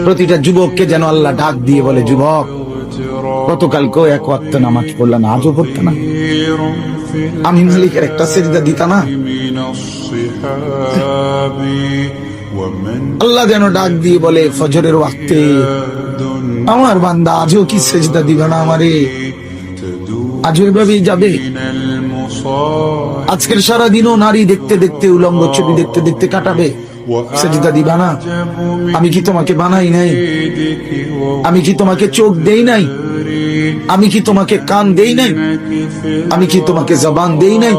প্রতিটা যুবককে যেন আল্লাহ ডাক দিয়ে বলে, যুবক গতকালকেও এক ওয়াক্ত নামাজ পড়লা না, আজও পড়তে না, আমি মালিকের একটা সেজদা দিতা না। আল্লাহ যেন ডাক দিয়ে বলে ফজরের ওয়াক্তে, আমার বান্দা আজও কি সেজদা দিবে না আমারে? আজও এভাবেই যাবে? আজকের সারাদিনও নারী দেখতে দেখতে, উলঙ্গ ছবি দেখতে দেখতে কাটাবে, সেজদা দিবা না? আমি কি তোমাকে বানাই নাই? আমি কি তোমাকে চোখ দেই নাই? আমি কি তোমাকে কান দেই নাই? আমি কি তোমাকে জবান দেই নাই?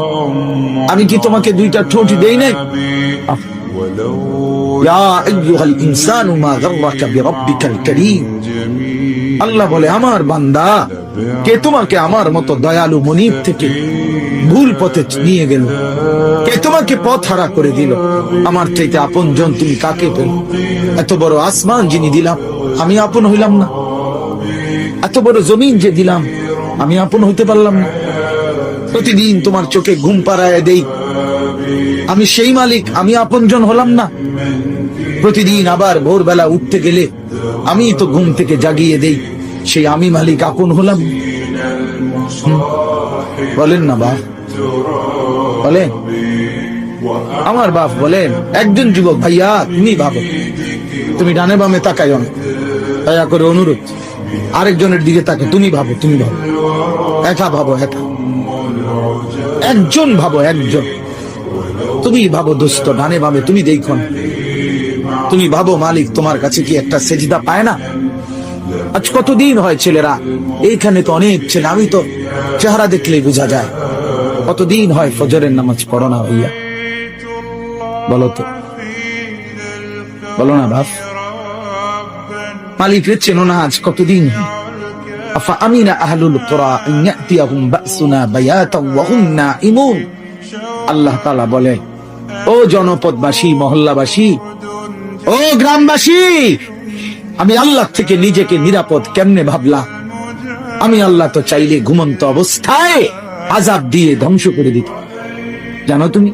আমি কি তোমাকে দুইটা ঠোঁট দেই নাই? ইয়া আইয়ুহাল ইনসানু মা গাররাকা বিরাব্বিকাল কারীম। আল্লাহ বলে, আমার বান্দা, কে তোমাকে আমার মতো দয়ালু মনিব থেকে ভুল পথে নিয়ে গেল? কে তোমাকে পথ হারা করে দিল? আমার চাইতে আপন জন তুমি কাকে পেল? এত বড় আসমান যিনি দিলাম, আমি আপন হইলাম না? এত বড় জমিন যে দিলাম, আমি আপন হইতে পারলাম না? প্রতিদিন তোমার চোখে ঘুম পাড়ায় দেই, আমি সেই মালিক, আমি আপন জন হলাম না? প্রতিদিন আবার ভোরবেলা উঠতে গেলে আমি তো ঘুম থেকে জাগিয়ে দেই, সেই আমি মালিক আপন হলাম? বলেন না বাপ, বলেন। আমার বাপ বলেন, একজন যুবক, ভাইয়া তুমি ভাবো, তুমি ডানে বামে তাকাইও না, দয়া করে অনুরোধ, আরেকজনের দিকে তাকে, তুমি ভাবো, তুমি ভাবো, একা ভাবো, একা, একজন ভাবো, একজন। তুমি ভাবো দোস্ত, ডানে বামে তুমি দেখো না। তুমি ভাবো মালিক তোমার কাছে কি একটা সেজদা পায় না? আজ কতদিন হয় ছেলেরা, এইখানে তো অনেক ছেলে, আমি তো চেহারা দেখলেই বোঝা যায়, কতদিন হয় ফজরের নামাজ পড়ো না ভাইয়া? বলো তো, বলো না বাপ। মালিকের চেনো না আজ কতদিন? আফা আমিনা আহলুল কুরা আন ইয়াতিয়াহুম বাসুনা বায়াতাও ওয়া হুম নাঈমুন। আল্লাহ তাআলা বলে, ও জনপদবাসী, মহল্লাবাসী, ও গ্রামবাসী, আমি আল্লাহ থেকে নিজেকে নিরাপদ কেমনে ভাবলাম? আমি আল্লাহ তো চাইলে ঘুমন্ত অবস্থায় আযাব দিয়ে ধ্বংস করে দিত, জানো তুমি?